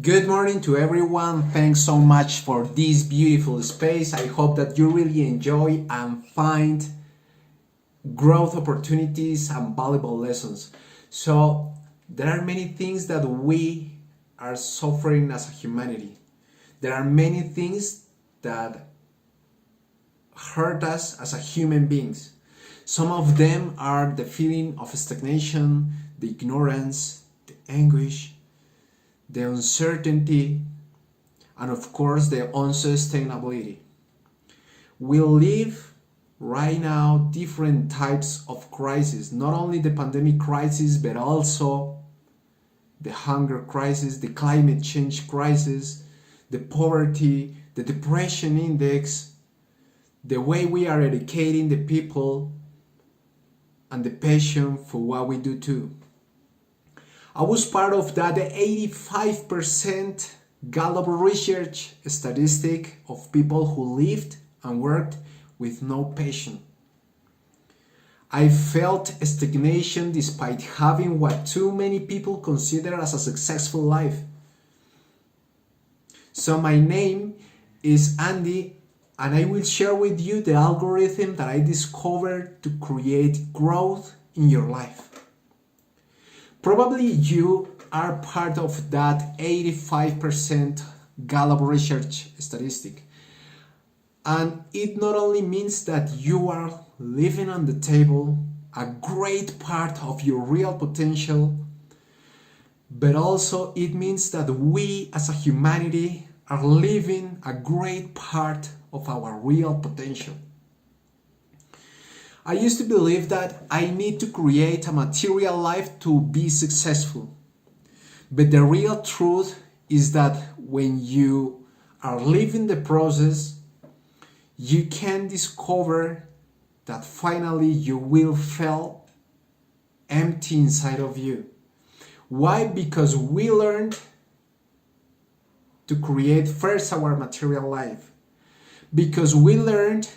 Good morning to everyone. Thanks so much for this beautiful space. I hope that you really enjoy and find growth opportunities and valuable lessons. So, there are many things that we are suffering as a humanity. There are many things that hurt us as a human beings. Some of them are the feeling of stagnation, the ignorance, the anguish, the uncertainty, and of course the unsustainability. We live right now different types of crises, not only the pandemic crisis, but also the hunger crisis, the climate change crisis, the poverty, the depression index, the way we are educating the people, and the passion for what we do too. I was part of that 85% Gallup research statistic of people who lived and worked with no passion. I felt stagnation despite having what too many people consider as a successful life. So my name is Andy, and I will share with you the algorithm that I discovered to create growth in your life. Probably you are part of that 85% Gallup research statistic. And it not only means that you are living on the table, a great part of your real potential, but also it means that we as a humanity are living a great part of our real potential. I used to believe that I need to create a material life to be successful. But the real truth is that when you are living the process, you can discover that finally you will feel empty inside of you. Why? Because we learned to create first our material life. Because we learned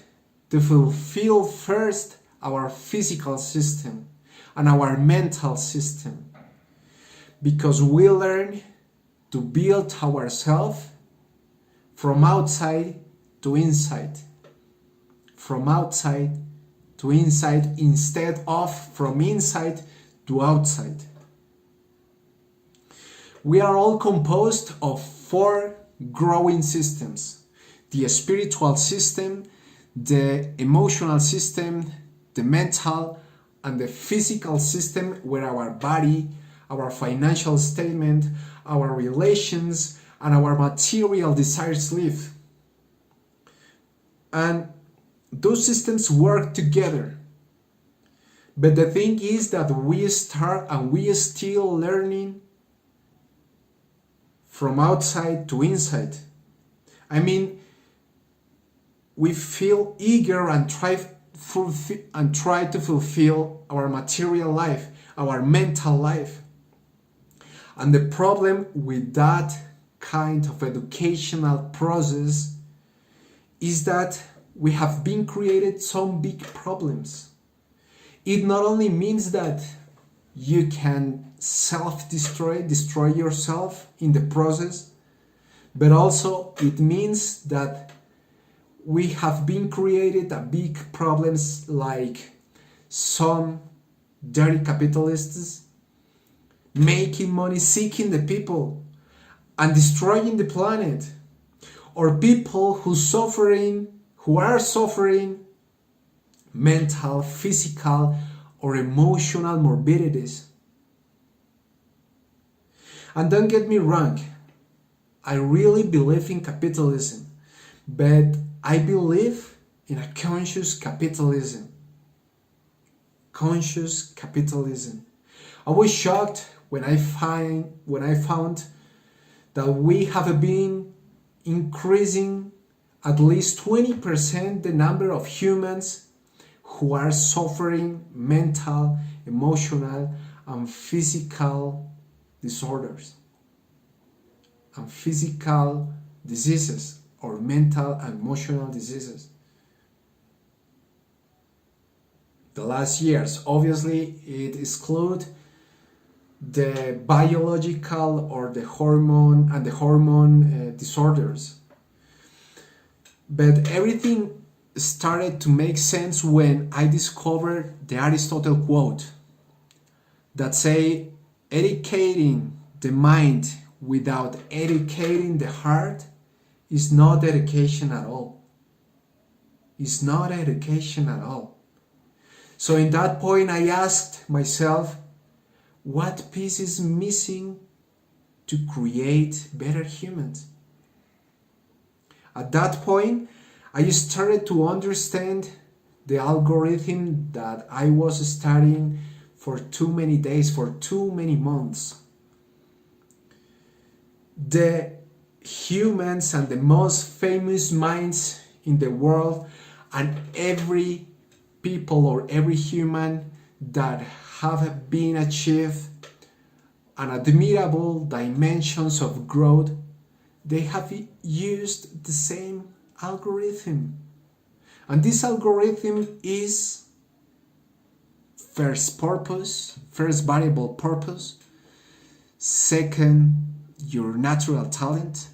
to fulfill first our physical system and our mental system. Because we learn to build ourselves from outside to inside. From outside to inside instead of from inside to outside. We are all composed of 4 growing systems: the spiritual system, the emotional system, the mental, and the physical system, where our body, our financial statement, our relations, and our material desires live. And those systems work together. But the thing is that we start and we are still learning from outside to inside. I mean, we feel eager and try to fulfill our material life, our mental life. And the problem with that kind of educational process is that we have been created some big problems. It not only means that you can destroy yourself in the process, but also it means that we have been created a big problems like some dirty capitalists making money, seeking the people and destroying the planet, or people who are suffering mental, physical, or emotional morbidities. And don't get me wrong, I really believe in capitalism, but I believe in a conscious capitalism. Conscious capitalism. I was shocked when I found that we have been increasing at least 20% the number of humans who are suffering mental, emotional, and physical disorders and physical diseases, or mental and emotional diseases. The last years, obviously, it excludes the biological or the hormone disorders. But everything started to make sense when I discovered the Aristotle quote that say, educating the mind without educating the heart is not education at all. It's not education at all. So in that point I asked myself, what piece is missing to create better humans? At that point, I started to understand the algorithm that I was studying for too many days, for too many months. The humans and the most famous minds in the world, and every people or every human that have been achieved an admirable dimensions of growth, they have used the same algorithm. And this algorithm is first purpose, first variable purpose, second your natural talent,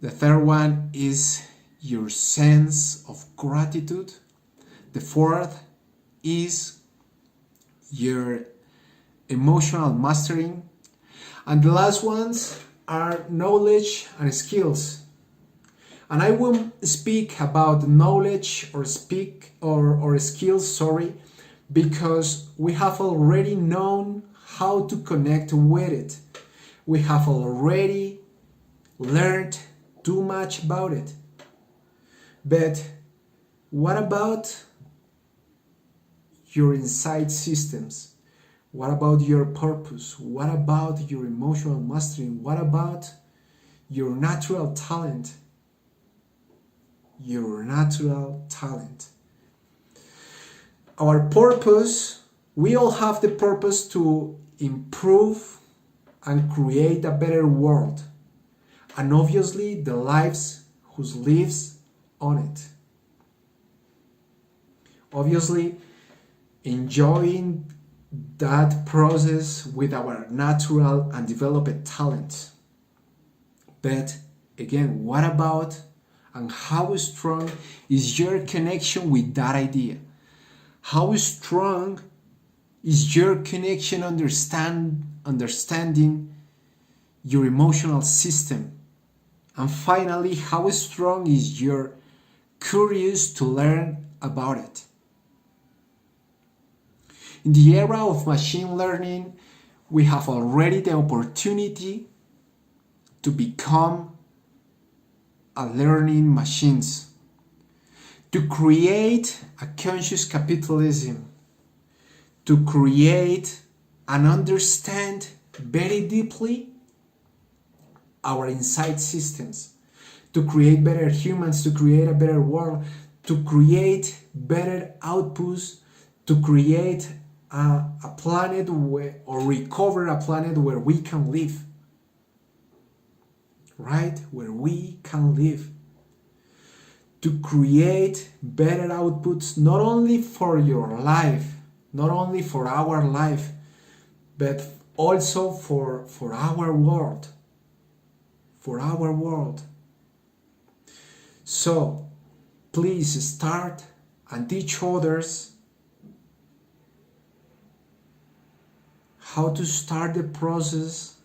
the third one is your sense of gratitude, the fourth is your emotional mastering, and the last ones are knowledge and skills. And I will speak about knowledge or skills, because we have already known how to connect with it. We have already learned too much about it. But what about your insight systems? What about your purpose? What about your emotional mastering? What about your natural talent? Your natural talent. Our purpose, we all have the purpose to improve and create a better world. And obviously the lives who lives on it. Obviously, enjoying that process with our natural and developed talent. But again, what about and how strong is your connection with that idea? How strong is your connection understanding your emotional system? And finally, how strong is your curious to learn about it? In the era of machine learning, we have already the opportunity to become a learning machines, to create a conscious capitalism, to create and understand very deeply our insight systems, to create better humans, to create a better world, to create better outputs, to create a planet or recover a planet where we can live. Right? Where we can live. To create better outputs, not only for your life, not only for our life, but also for our world. For our world. So, please start and teach others how to start the process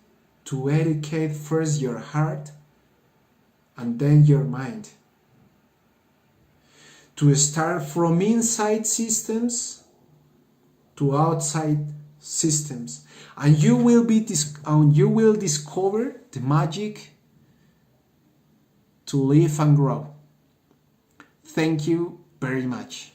to educate first your heart and then your mind. To start from inside systems to outside systems, and you will discover the magic to live and grow. Thank you very much.